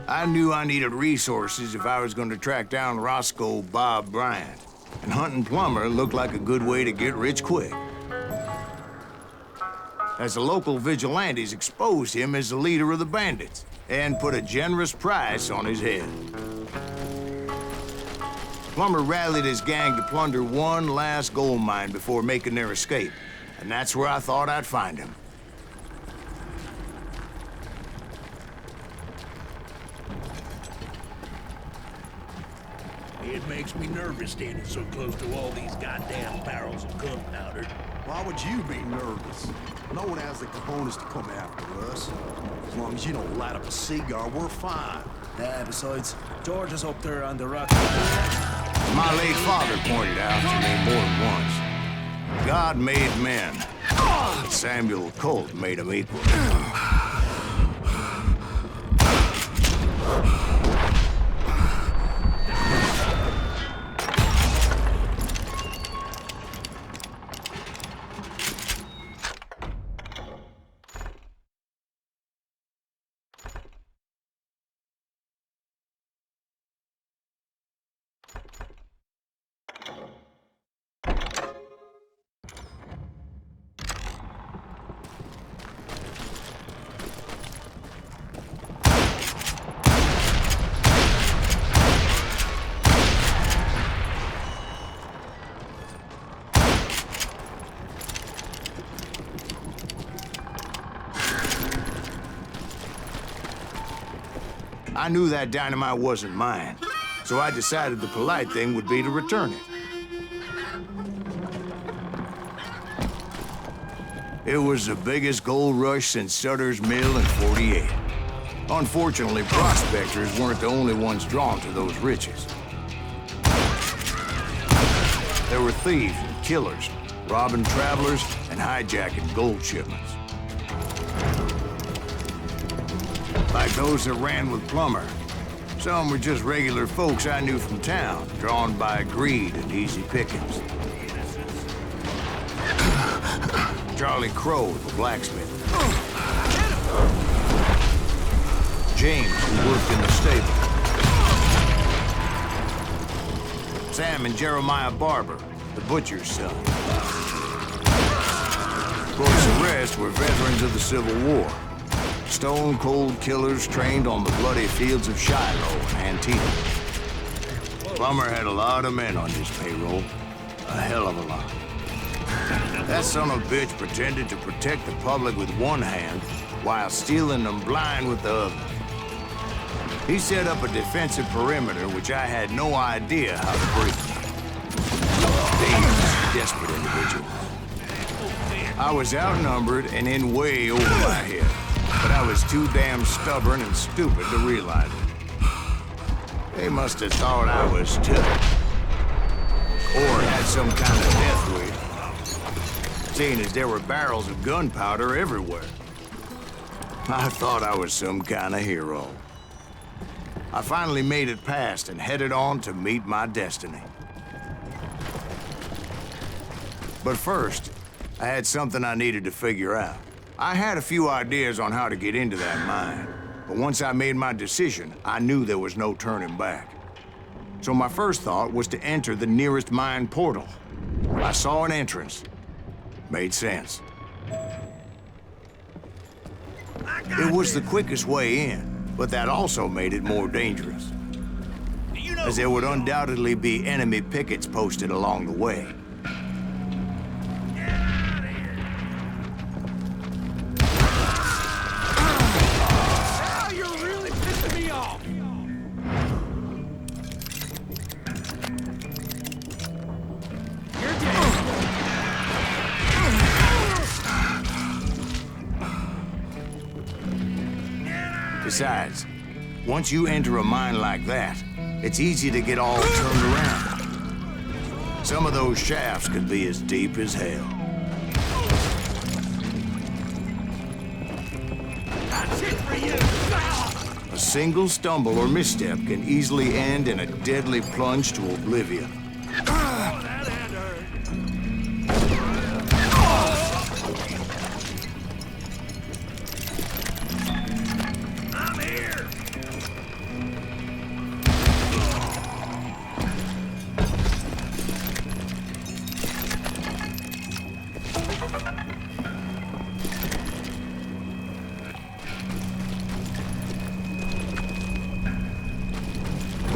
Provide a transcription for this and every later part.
I knew I needed resources if I was going to track down Roscoe Bob Bryant, and hunting Plummer looked like a good way to get rich quick. As the local vigilantes exposed him as the leader of the bandits, and put a generous price on his head. Plummer rallied his gang to plunder one last gold mine before making their escape, and that's where I thought I'd find him. It makes me nervous standing so close to all these goddamn barrels of gunpowder. Why would you be nervous? No one has the cojones to come after us. As long as you don't light up a cigar, we're fine. Yeah, besides, George is up there on the rock. My late father pointed out to me more than once. God made men. Samuel Colt made them equal. I knew that dynamite wasn't mine, so I decided the polite thing would be to return it. It was the biggest gold rush since Sutter's Mill in '48. Unfortunately, prospectors weren't the only ones drawn to those riches. There were thieves and killers, robbing travelers and hijacking gold shipments. Like those that ran with Plummer. Some were just regular folks I knew from town, drawn by greed and easy pickings. Charlie Crow, the blacksmith. James, who worked in the stable. Sam and Jeremiah Barber, the butcher's son. Of course, the rest were veterans of the Civil War. Stone-cold killers trained on the bloody fields of Shiloh and Antietam. Plummer had a lot of men on his payroll. A hell of a lot. That son of a bitch pretended to protect the public with one hand while stealing them blind with the other. He set up a defensive perimeter which I had no idea how to break. Dangerous, desperate individual. I was outnumbered and in way over my head. But I was too damn stubborn and stupid to realize it. They must have thought I was tough. Or had some kind of death wish. Seeing as there were barrels of gunpowder everywhere. I thought I was some kind of hero. I finally made it past and headed on to meet my destiny. But first, I had something I needed to figure out. I had a few ideas on how to get into that mine, but once I made my decision, I knew there was no turning back. So my first thought was to enter the nearest mine portal. I saw an entrance. Made sense. It was the quickest way in, but that also made it more dangerous, as there would undoubtedly be enemy pickets posted along the way. Besides, once you enter a mine like that, it's easy to get all turned around. Some of those shafts could be as deep as hell. That's it for you! A single stumble or misstep can easily end in a deadly plunge to oblivion.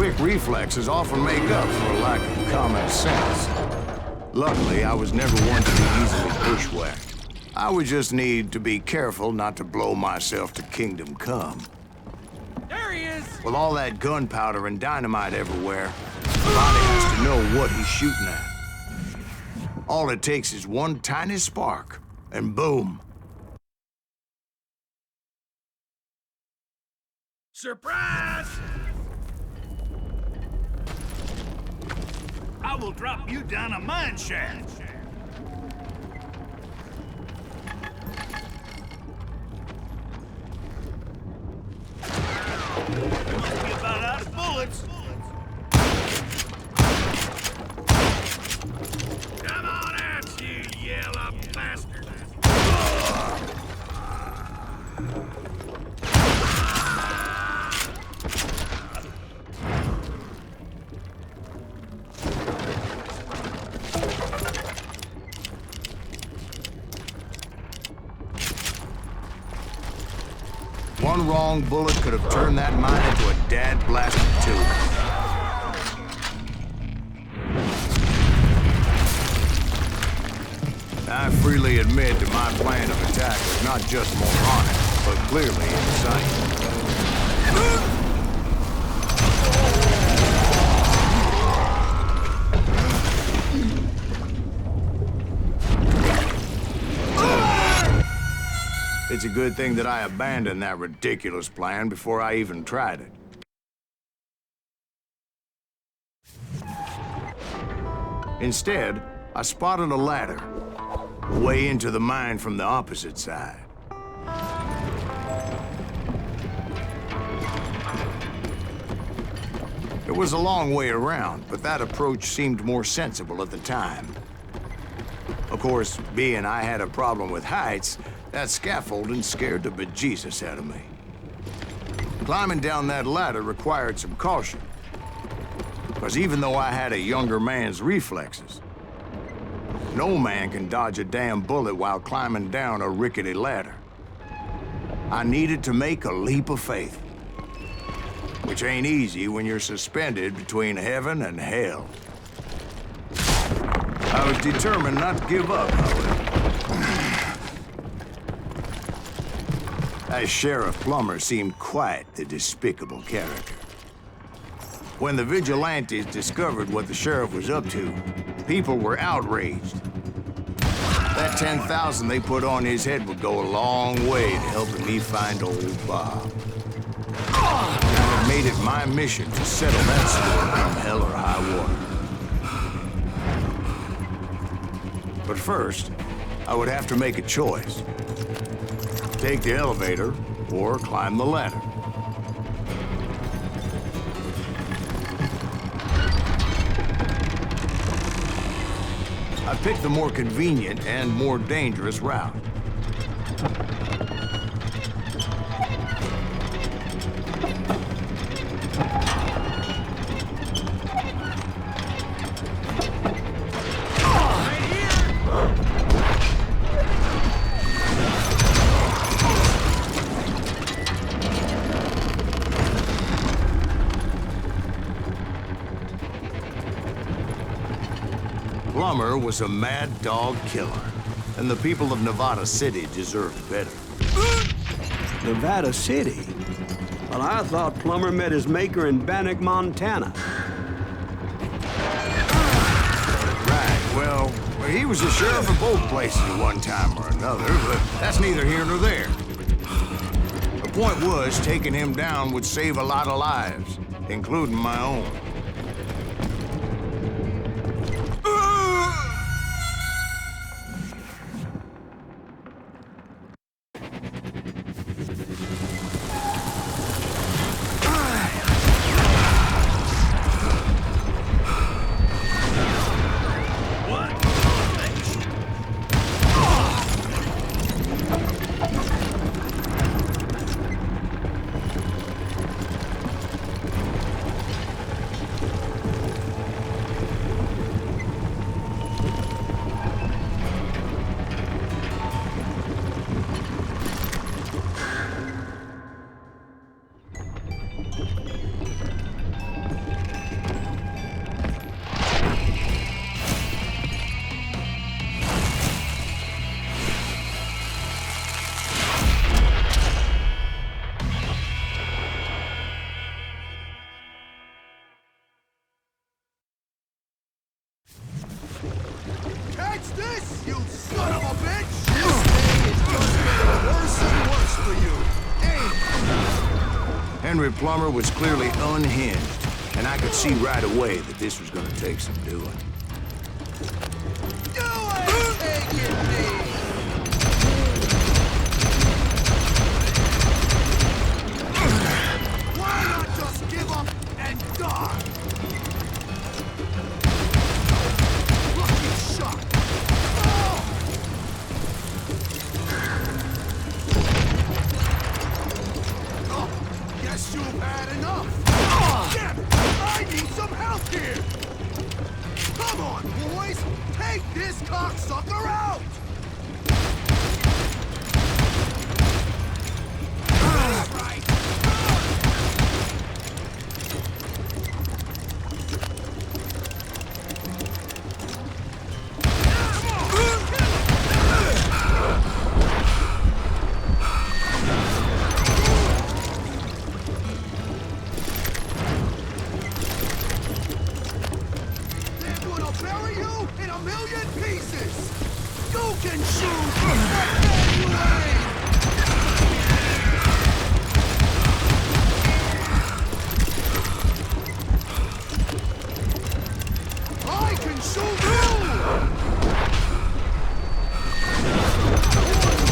quick reflexes often make up for a lack of common sense. Luckily, I was never one to be easily bushwhacked. I would just need to be careful not to blow myself to kingdom come. There he is! With all that gunpowder and dynamite everywhere, somebody has to know what he's shooting at. All it takes is one tiny spark, and boom. Surprise! I will drop you down a mine shaft. Must be about out of bullets. Come on out, you yellow bastard! One wrong bullet could have turned that mine into a dad-blasted tube. I freely admit that my plan of attack was not just moronic, but clearly insane. It's a good thing that I abandoned that ridiculous plan before I even tried it. Instead, I spotted a ladder way into the mine from the opposite side. It was a long way around, but that approach seemed more sensible at the time. Of course, being I had a problem with heights, that scaffolding scared the bejesus out of me. Climbing down that ladder required some caution, because even though I had a younger man's reflexes, no man can dodge a damn bullet while climbing down a rickety ladder. I needed to make a leap of faith, which ain't easy when you're suspended between heaven and hell. I was determined not to give up, however. That Sheriff Plummer seemed quite the despicable character. When the vigilantes discovered what the sheriff was up to, people were outraged. That 10,000 they put on his head would go a long way to helping me find old Bob. I had made it my mission to settle that score come hell or high water. But first, I would have to make a choice. Take the elevator or climb the ladder. I picked the more convenient and more dangerous route. Plummer was a mad dog killer, and the people of Nevada City deserved better. Nevada City? Well, I thought Plummer met his maker in Bannock, Montana. Right, well, he was the sheriff of both places at one time or another, but that's neither here nor there. The point was, taking him down would save a lot of lives, including my own. Henry Plummer was clearly unhinged, and I could see right away that this was gonna take some doing. You ain't taking me! Why not just give up and die? Lucky shot! Oh, guess you've had enough! Damn it! I need some help here! Come on, boys! Take this cocksucker out! That's right! They're gonna bury you in a million pieces! You can choose what way you aim! I can shoot you!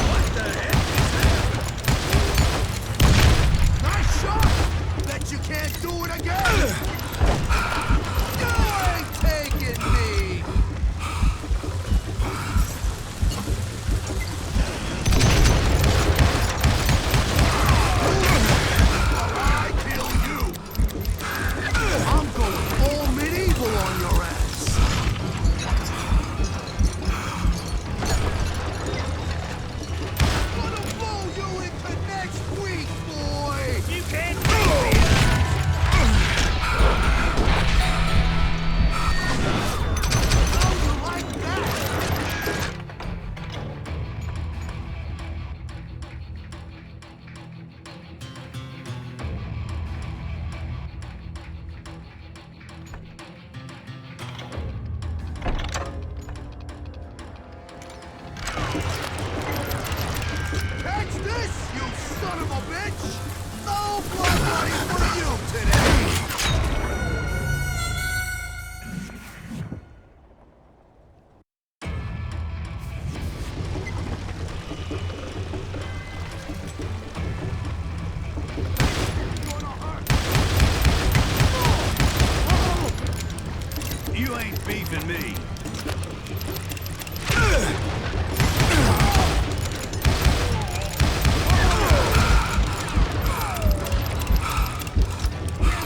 What the heck is that? Nice shot! Bet you can't do it again! You ain't taking me! I kill you! I'm going full medieval on your ass! Gonna blow you into next week, boy! You can't beat me! How you like that? Catch this, you son of a bitch! No blood money for you today! Gonna hurt. You ain't beefing me.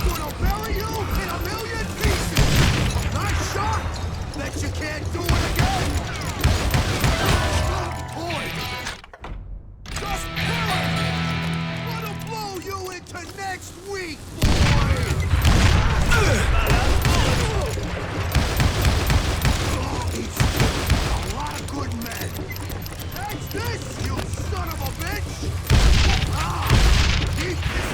Gonna bury you in a million pieces! Nice shot! Bet you can't do it again! Boy! Just kill it! Gonna blow you into next week, boy! He's killed a lot of good men! Catch this, you son of a bitch! Keep this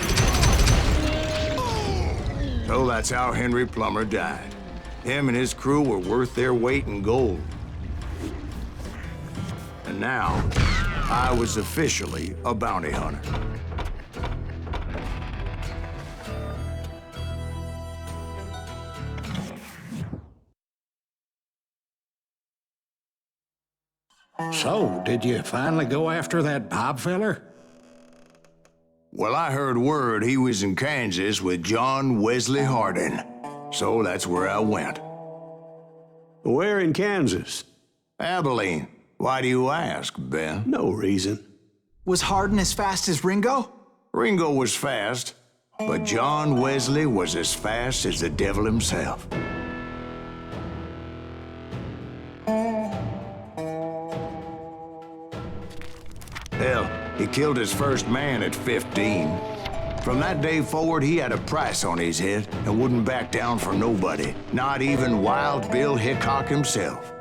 in So that's how Henry Plummer died. Him and his crew were worth their weight in gold. And now, I was officially a bounty hunter. So, did you finally go after that Bob feller? Well, I heard word he was in Kansas with John Wesley Hardin. So that's where I went. Where in Kansas? Abilene. Why do you ask, Ben? No reason. Was Hardin as fast as Ringo? Ringo was fast, but John Wesley was as fast as the devil himself. Hell, he killed his first man at 15. From that day forward, he had a price on his head and wouldn't back down for nobody, not even Wild Bill Hickok himself.